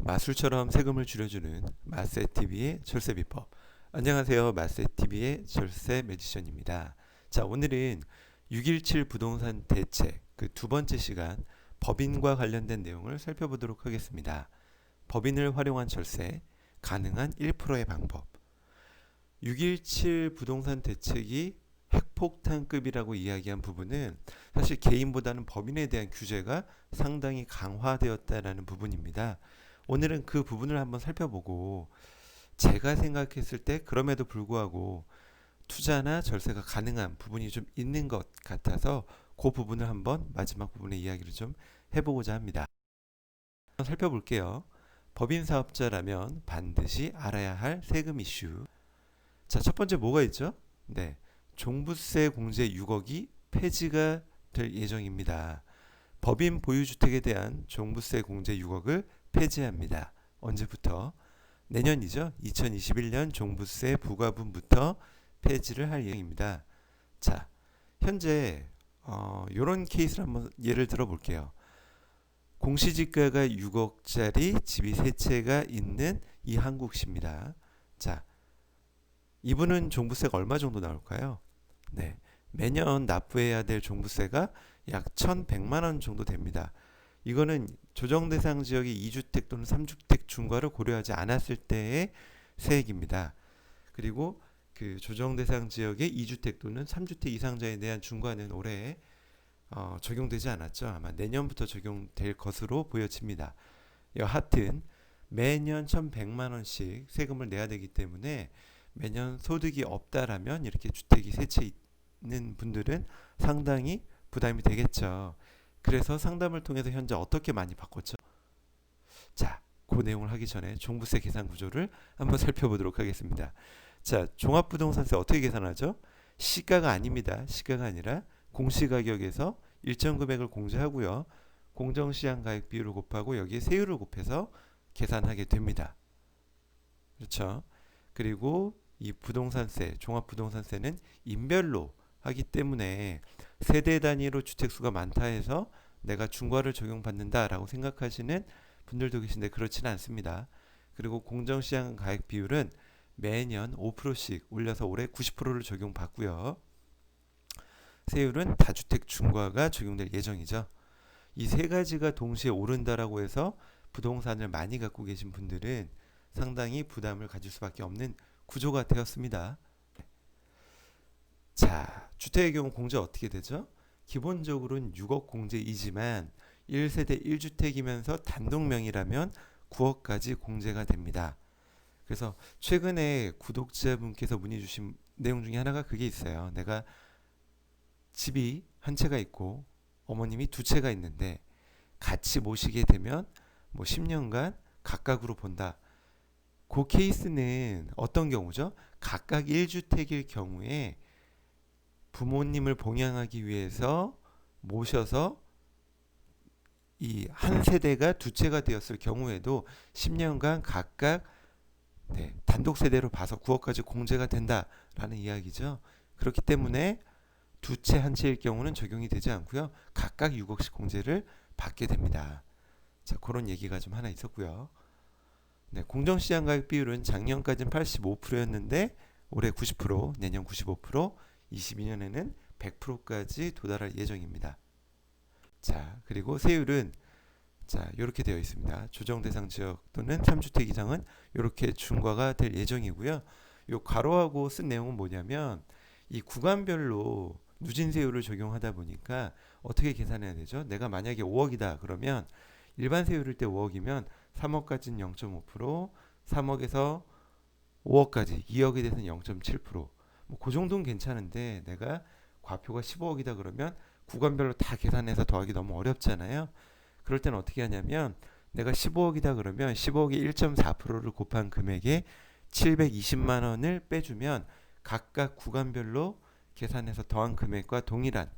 마술처럼 세금을 줄여주는 마세TV의 절세 비법. 안녕하세요. 마세TV의 절세 매지션입니다. 자, 오늘은 617 부동산 대책 그 두 번째 시간 법인과 관련된 내용을 살펴보도록 하겠습니다. 법인을 활용한 절세, 가능한 1%의 방법. 617 부동산 대책이 핵폭탄급이라고 이야기한 부분은 사실 개인보다는 법인에 대한 규제가 상당히 강화되었다라는 부분입니다. 오늘은 그 부분을 한번 살펴보고 제가 생각했을 때 그럼에도 불구하고 투자나 절세가 가능한 부분이 좀 있는 것 같아서 그 부분을 한번 마지막 부분의 이야기를 좀 해보고자 합니다. 한번 살펴볼게요. 법인 사업자라면 반드시 알아야 할 세금 이슈. 자, 첫 번째 뭐가 있죠? 네, 종부세 공제 6억이 폐지가 될 예정입니다. 법인 보유주택에 대한 종부세 공제 6억을 폐지합니다. 언제부터? 내년이죠. 2021년 종부세 부과분부터 폐지를 할 예정입니다. 자, 현재 이런 케이스를 한번 예를 들어 볼게요. 공시지가가 6억짜리 집이 세 채가 있는 이한국 씨입니다. 자, 이분은 종부세가 얼마 정도 나올까요? 네, 매년 납부해야 될 종부세가 약 1,100만 원 정도 됩니다. 이거는 조정 대상 지역의 2주택 또는 3주택 중과를 고려하지 않았을 때의 세액입니다. 그리고 그 조정 대상 지역의 2주택 또는 3주택 이상자에 대한 중과는 올해 적용되지 않았죠. 아마 내년부터 적용될 것으로 보여집니다. 여하튼 매년 1,100만 원씩 세금을 내야 되기 때문에 매년 소득이 없다라면 이렇게 주택이 세 채 있는 분들은 상당히 부담이 되겠죠. 그래서 상담을 통해서 현재 어떻게 많이 바꿨죠? 자, 그 내용을 하기 전에 종부세 계산 구조를 한번 살펴보도록 하겠습니다. 자, 종합부동산세 어떻게 계산하죠? 시가가 아닙니다. 시가가 아니라 공시가격에서 일정 금액을 공제하고요. 공정시향가액 비율을 곱하고 여기에 세율을 곱해서 계산하게 됩니다. 그렇죠? 그리고 이 부동산세, 종합부동산세는 인별로 하기 때문에 세대 단위로 주택수가 많다 해서 내가 중과를 적용받는다라고 생각하시는 분들도 계신데 그렇지는 않습니다. 그리고 공정시장 가액 비율은 매년 5%씩 올려서 올해 90%를 적용받고요. 세율은 다주택 중과가 적용될 예정이죠. 이 세 가지가 동시에 오른다라고 해서 부동산을 많이 갖고 계신 분들은 상당히 부담을 가질 수밖에 없는 구조가 되었습니다. 자, 주택의 경우 공제 어떻게 되죠? 기본적으로는 6억 공제이지만 1세대 1주택이면서 단독명의라면 9억까지 공제가 됩니다. 그래서 최근에 구독자분께서 문의 주신 내용 중에 하나가 그게 있어요. 내가 집이 한 채가 있고 어머님이 두 채가 있는데 같이 모시게 되면 뭐 10년간 각각으로 본다. 그 케이스는 어떤 경우죠? 각각 1주택일 경우에 부모님을 봉양하기 위해서 모셔서 이 한 세대가 두 채가 되었을 경우에도 10년간 각각 단독 세대로 봐서 9억까지 공제가 된다라는 이야기죠. 그렇기 때문에 두 채 한 채일 경우는 적용이 되지 않고요. 각각 6억씩 공제를 받게 됩니다. 자, 그런 얘기가 좀 하나 있었고요. 네, 공정시장 가격 비율은 작년까지는 85%였는데 올해 90%, 내년 95%, 22년에는 100%까지 도달할 예정입니다. 자, 그리고 세율은 자, 이렇게 되어 있습니다. 조정 대상 지역 또는 3주택 이상은 이렇게 중과가 될 예정이고요. 요 괄호하고 쓴 내용은 뭐냐면 이 구간별로 누진세율을 적용하다 보니까 어떻게 계산해야 되죠? 내가 만약에 5억이다 그러면 일반 세율일 때 5억이면 3억까지는 0.5%, 3억에서 5억까지 2억에 대해서는 0.7%. 뭐그 정도는 괜찮은데 내가 과표가 15억이다 그러면 구간별로 다 계산해서 더하기 너무 어렵잖아요. 그럴 때는 어떻게 하냐면 내가 15억이다 그러면 15억에 1.4%를 곱한 금액에 720만 원을 빼주면 각각 구간별로 계산해서 더한 금액과 동일한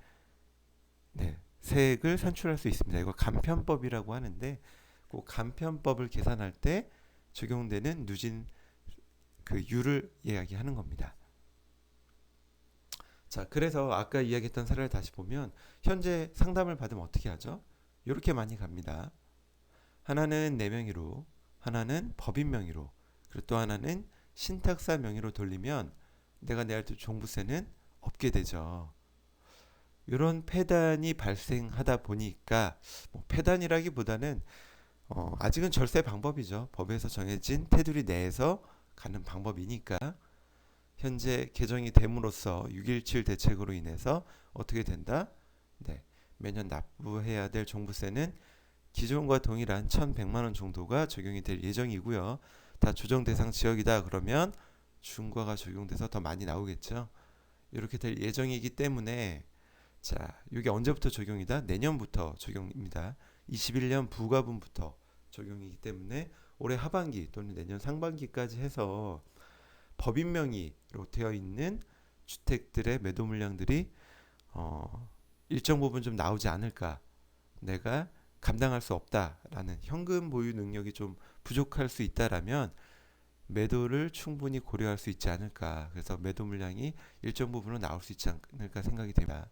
세액을 산출할 수 있습니다. 이거 간편법이라고 하는데 그 간편법을 계산할 때 적용되는 누진 그 율을 이야기하는 겁니다. 자, 그래서 아까 이야기했던 사례를 다시 보면 현재 상담을 받으면 어떻게 하죠? 이렇게 많이 갑니다. 하나는 내 명의로, 하나는 법인 명의로, 그리고 또 하나는 신탁사 명의로 돌리면 내가 내야 될 종부세는 없게 되죠. 이런 폐단이 발생하다 보니까 뭐 폐단이라기보다는 아직은 절세 방법이죠. 법에서 정해진 테두리 내에서 가는 방법이니까 현재 개정이 됨으로써 6.17 대책으로 인해서 어떻게 된다? 네, 매년 납부해야 될 종부세는 기존과 동일한 1,100만 원 정도가 적용이 될 예정이고요. 다 조정 대상 지역이다 그러면 중과가 적용돼서 더 많이 나오겠죠. 이렇게 될 예정이기 때문에 자, 이게 언제부터 적용이다? 내년부터 적용입니다. 21년 부가분부터 적용이기 때문에 올해 하반기 또는 내년 상반기까지 해서 법인 명의로 되어 있는 주택들의 매도 물량들이 일정 부분 좀 나오지 않을까. 내가 감당할 수 없다라는 현금 보유 능력이 좀 부족할 수 있다라면 매도를 충분히 고려할 수 있지 않을까. 그래서 매도 물량이 일정 부분은 나올 수 있지 않을까 생각이 됩니다.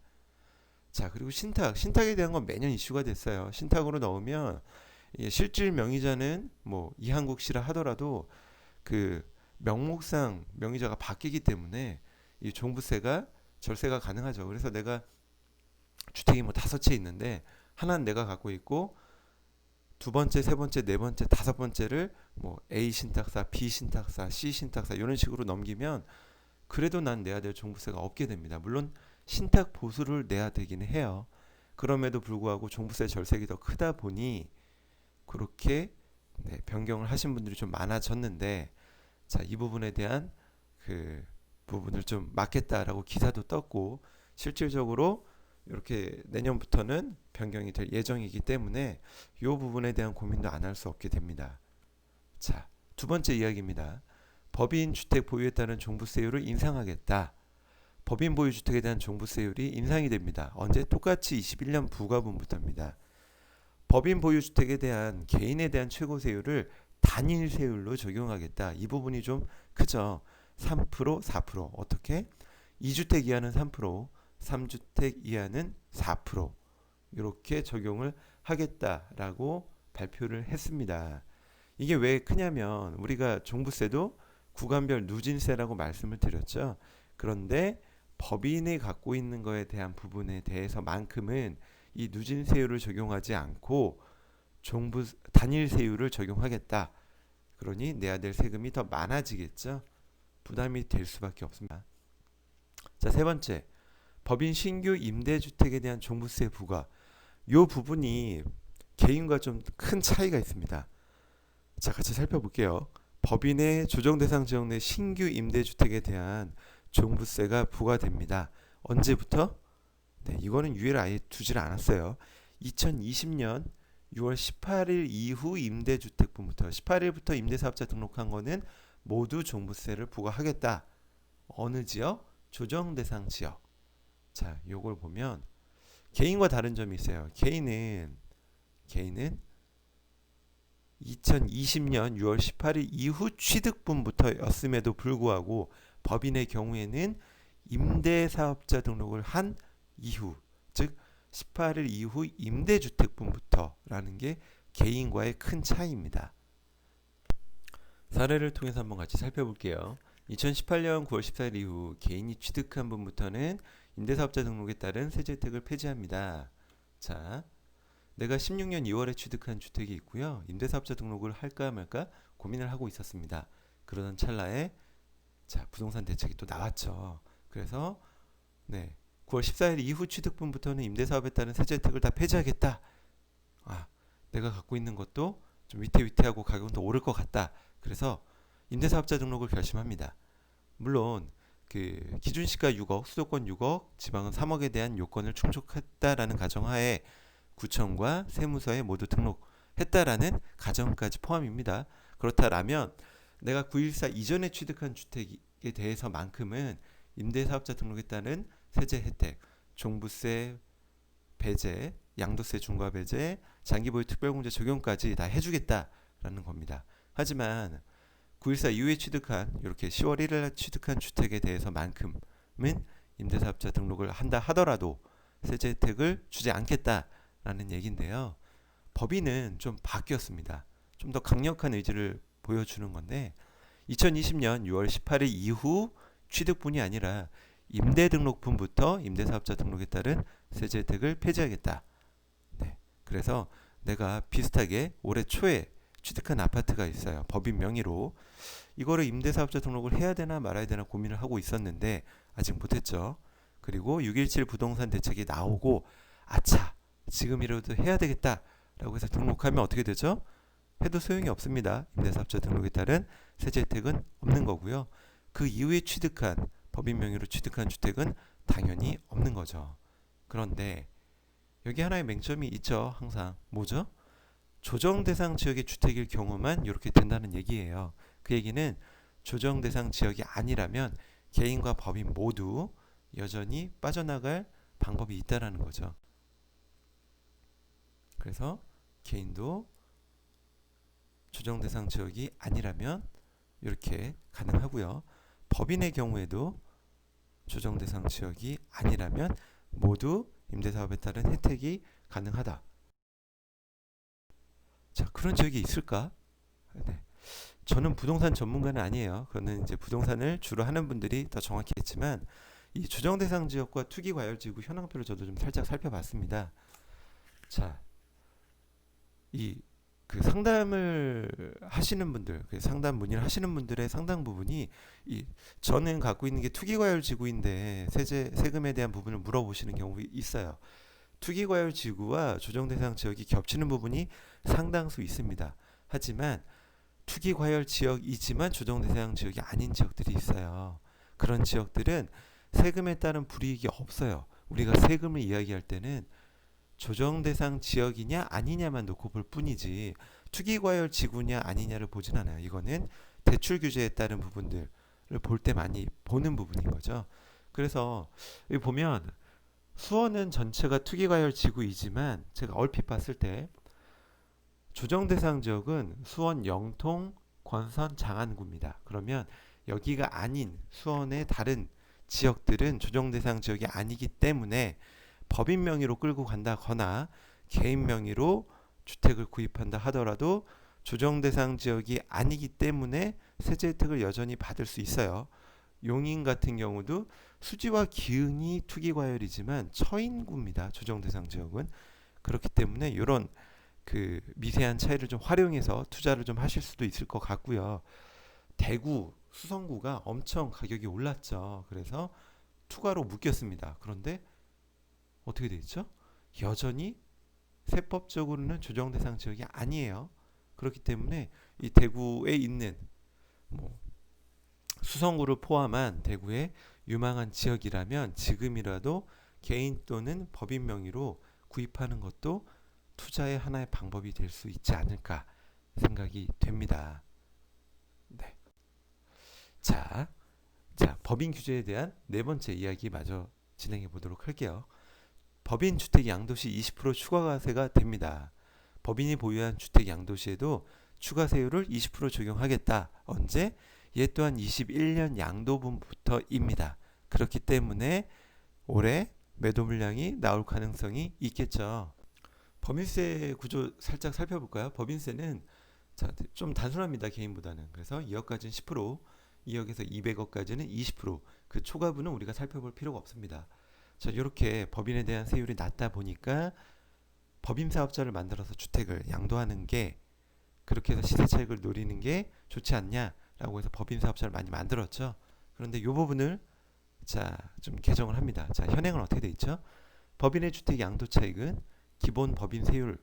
자, 그리고 신탁에 대한 건 매년 이슈가 됐어요. 신탁으로 넣으면 실질 명의자는 뭐 이한국 씨라 하더라도 그 명목상 명의자가 바뀌기 때문에 이 종부세가 절세가 가능하죠. 그래서 내가 주택이 뭐 5채 있는데 하나는 내가 갖고 있고 두 번째, 세 번째, 네 번째, 다섯 번째를 뭐 A 신탁사, B 신탁사, C 신탁사 이런 식으로 넘기면 그래도 난 내야 될 종부세가 없게 됩니다. 물론 신탁 보수를 내야 되기는 해요. 그럼에도 불구하고 종부세 절세가 더 크다 보니 그렇게 변경을 하신 분들이 좀 많아졌는데 자, 이 부분에 대한 그 부분을 좀 막겠다라고 기사도 떴고 실질적으로 이렇게 내년부터는 변경이 될 예정이기 때문에 이 부분에 대한 고민도 안 할 수 없게 됩니다. 자, 두 번째 이야기입니다. 법인 주택 보유에 따른 종부세율을 인상하겠다. 법인 보유 주택에 대한 종부세율이 인상이 됩니다. 언제? 똑같이 21년 부가분부터입니다. 법인 보유 주택에 대한 개인에 대한 최고세율을 단일 세율로 적용하겠다. 이 부분이 좀 크죠. 3%, 4%. 어떻게? 2주택 이하는 3%, 3주택 이하는 4%. 이렇게 적용을 하겠다라고 발표를 했습니다. 이게 왜 크냐면 우리가 종부세도 구간별 누진세라고 말씀을 드렸죠. 그런데 법인이 갖고 있는 거에 대한 부분에 대해서만큼은 이 누진세율을 적용하지 않고 종부 단일세율을 적용하겠다. 그러니 내야 될 세금이 더 많아지겠죠. 부담이 될 수밖에 없습니다. 자, 세 번째. 법인 신규 임대주택에 대한 종부세 부과. 이 부분이 개인과 좀 큰 차이가 있습니다. 자, 같이 살펴볼게요. 법인의 조정대상 지역 내 신규 임대주택에 대한 종부세가 부과됩니다. 언제부터? 네, 이거는 유예를 아예 두질 않았어요. 2020년 6월 18일 이후 임대주택분부터 18일부터 임대사업자 등록한 거는 모두 종부세를 부과하겠다. 어느 지역? 조정대상 지역. 자, 요걸 보면 개인과 다른 점이 있어요. 개인은 2020년 6월 18일 이후 취득분부터였음에도 불구하고 법인의 경우에는 임대사업자 등록을 한 이후, 즉 18일 이후 임대주택분부터라는 게 개인과의 큰 차이입니다. 사례를 통해서 한번 같이 살펴볼게요. 2018년 9월 14일 이후 개인이 취득한 분부터는 임대사업자 등록에 따른 세제 혜택을 폐지합니다. 자, 내가 16년 2월에 취득한 주택이 있고요. 임대사업자 등록을 할까 말까 고민을 하고 있었습니다. 그러던 찰나에 자, 부동산 대책이 또 나왔죠. 그래서 9월 14일 이후 취득분부터는 임대사업에 따른 세제 혜택을 다 폐지하겠다. 내가 갖고 있는 것도 좀 위태위태하고 가격은 더 오를 것 같다. 그래서 임대사업자 등록을 결심합니다. 물론 그 기준시가 6억, 수도권 6억, 지방은 3억에 대한 요건을 충족했다라는 가정하에 구청과 세무서에 모두 등록했다라는 가정까지 포함입니다. 그렇다라면 내가 914 이전에 취득한 주택에 대해서만큼은 임대사업자 등록에 따른 세제 혜택, 종부세 배제, 양도세 중과 배제, 장기보유 특별공제 적용까지 다 해주겠다라는 겁니다. 하지만 914 이후에 취득한 이렇게 10월 1일 취득한 주택에 대해서만큼은 임대사업자 등록을 한다 하더라도 세제 혜택을 주지 않겠다라는 얘기인데요. 법인은 좀 바뀌었습니다. 좀 더 강력한 의지를 보여주는 건데 2020년 6월 18일 이후 취득분이 아니라 임대등록분부터 임대사업자 등록에 따른 세제 혜택을 폐지하겠다. 네. 그래서 내가 비슷하게 올해 초에 취득한 아파트가 있어요. 법인 명의로. 이거를 임대사업자 등록을 해야 되나 말아야 되나 고민을 하고 있었는데 아직 못했죠. 그리고 617 부동산 대책이 나오고 아차 지금이라도 해야 되겠다라고 해서 등록하면 어떻게 되죠? 해도 소용이 없습니다. 임대사업자 등록에 따른 세제 혜택은 없는 거고요. 그 이후에 취득한 법인 명의로 취득한 주택은 당연히 없는 거죠. 그런데 여기 하나의 맹점이 있죠. 항상 뭐죠? 조정 대상 지역의 주택일 경우만 이렇게 된다는 얘기예요. 그 얘기는 조정 대상 지역이 아니라면 개인과 법인 모두 여전히 빠져나갈 방법이 있다라는 거죠. 그래서 개인도 조정 대상 지역이 아니라면 이렇게 가능하고요. 법인의 경우에도 조정 대상 지역이 아니라면 모두 임대사업에 따른 혜택이 가능하다. 자, 그런 지역이 있을까? 네. 저는 부동산 전문가는 아니에요. 그거는 이제 부동산을 주로 하는 분들이 더 정확히겠지만 이 조정 대상 지역과 투기 과열 지구 현황표를 저도 좀 살짝 살펴봤습니다. 자, 이 그 상담을 하시는 분들, 그 상담 문의를 하시는 분들의 상당 부분이 이 저는 갖고 있는 게 투기 과열 지구인데 세금에 대한 부분을 물어보시는 경우 있어요. 투기 과열 지구와 조정 대상 지역이 겹치는 부분이 상당수 있습니다. 하지만 투기 과열 지역이지만 조정 대상 지역이 아닌 지역들이 있어요. 그런 지역들은 세금에 따른 불이익이 없어요. 우리가 세금을 이야기할 때는 조정 대상 지역이냐 아니냐만 놓고 볼 뿐이지 투기 과열 지구냐 아니냐를 보진 않아요. 이거는 대출 규제에 따른 부분들을 볼 때 많이 보는 부분인 거죠. 그래서 여기 보면 수원은 전체가 투기 과열 지구이지만 제가 얼핏 봤을 때 조정 대상 지역은 수원 영통, 권선, 장안구입니다. 그러면 여기가 아닌 수원의 다른 지역들은 조정 대상 지역이 아니기 때문에 법인 명의로 끌고 간다거나 개인 명의로 주택을 구입한다 하더라도 조정 대상 지역이 아니기 때문에 세제 혜택을 여전히 받을 수 있어요. 용인 같은 경우도 수지와 기흥이 투기 과열이지만 처인구입니다. 조정 대상 지역은. 그렇기 때문에 이런 그 미세한 차이를 좀 활용해서 투자를 좀 하실 수도 있을 것 같고요. 대구, 수성구가 엄청 가격이 올랐죠. 그래서 투가로 묶였습니다. 그런데 어떻게 돼 있죠? 여전히 세법적으로는 조정 대상 지역이 아니에요. 그렇기 때문에 이 대구에 있는 뭐 수성구를 포함한 대구의 유망한 지역이라면 지금이라도 개인 또는 법인 명의로 구입하는 것도 투자의 하나의 방법이 될 수 있지 않을까 생각이 됩니다. 네. 자, 법인 규제에 대한 네 번째 이야기 마저 진행해 보도록 할게요. 법인 주택 양도시 20% 추가과세가 됩니다. 법인이 보유한 주택 양도시에도 추가세율을 20% 적용하겠다. 언제? 얘 또한 21년 양도분부터입니다. 그렇기 때문에 올해 매도 물량이 나올 가능성이 있겠죠. 법인세 구조 살짝 살펴볼까요? 법인세는 좀 단순합니다. 개인보다는. 그래서 2억까지는 10%, 2억에서 200억까지는 20%그 초과분은 우리가 살펴볼 필요가 없습니다. 자, 이렇게 법인에 대한 세율이 낮다 보니까 법인 사업자를 만들어서 주택을 양도하는 게 그렇게 해서 시세 차익을 노리는 게 좋지 않냐라고 해서 법인 사업자를 많이 만들었죠. 그런데 이 부분을 좀 개정을 합니다. 자, 현행은 어떻게 돼 있죠? 법인의 주택 양도 차익은 기본 법인 세율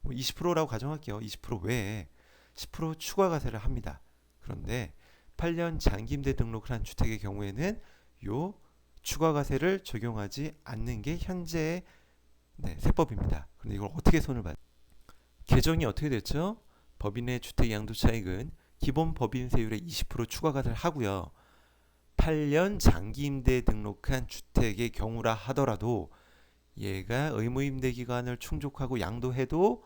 20%라고 가정할게요. 20% 외에 10% 추가 과세를 합니다. 그런데 8년 장기 임대 등록을 한 주택의 경우에는 요 추가과세를 적용하지 않는 게 현재의 세법입니다. 그런데 이걸 어떻게 손을 봐요? 개정이 어떻게 됐죠? 법인의 주택 양도 차익은 기본 법인 세율의 20% 추가과세를 하고요. 8년 장기 임대 등록한 주택의 경우라 하더라도 얘가 의무 임대 기간을 충족하고 양도해도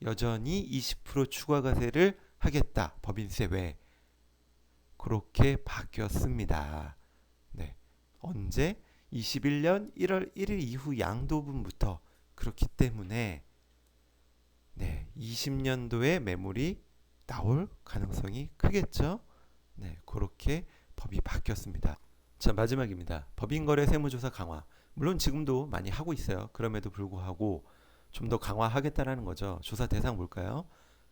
여전히 20% 추가과세를 하겠다. 법인세 외에. 그렇게 바뀌었습니다. 네. 언제? 21년 1월 1일 이후 양도분부터. 그렇기 때문에 20년도에 매물이 나올 가능성이 크겠죠. 네, 그렇게 법이 바뀌었습니다. 자, 마지막입니다. 법인거래 세무조사 강화. 물론 지금도 많이 하고 있어요. 그럼에도 불구하고 좀 더 강화하겠다라는 거죠. 조사 대상 뭘까요?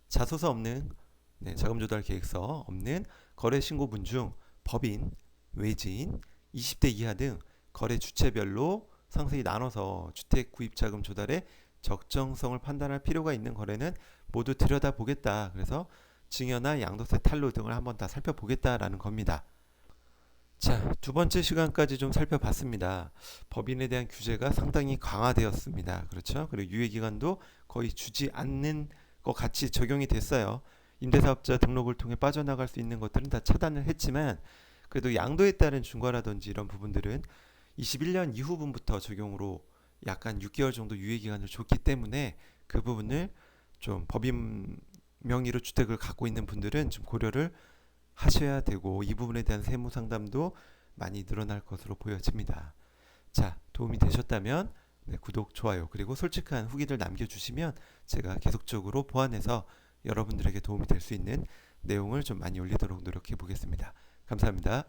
자소서 없는, 네, 자금 조달 계획서 없는 거래 신고분 중 법인, 외지인, 20대 이하 등 거래 주체별로 상세히 나눠서 주택 구입 자금 조달의 적정성을 판단할 필요가 있는 거래는 모두 들여다보겠다. 그래서 증여나 양도세 탈루 등을 한번 다 살펴보겠다라는 겁니다. 자, 두 번째 시간까지 좀 살펴봤습니다. 법인에 대한 규제가 상당히 강화되었습니다. 그렇죠? 그리고 유예기간도 거의 주지 않는 것 같이 적용이 됐어요. 임대사업자 등록을 통해 빠져나갈 수 있는 것들은 다 차단을 했지만 그래도 양도에 따른 중과라든지 이런 부분들은 21년 이후분부터 적용으로 약간 6개월 정도 유예기간을 줬기 때문에 그 부분을 좀 법인 명의로 주택을 갖고 있는 분들은 좀 고려를 하셔야 되고 이 부분에 대한 세무 상담도 많이 늘어날 것으로 보여집니다. 자, 도움이 되셨다면 네, 구독, 좋아요 그리고 솔직한 후기를 남겨주시면 제가 계속적으로 보완해서 여러분들에게 도움이 될 수 있는 내용을 좀 많이 올리도록 노력해 보겠습니다. 감사합니다.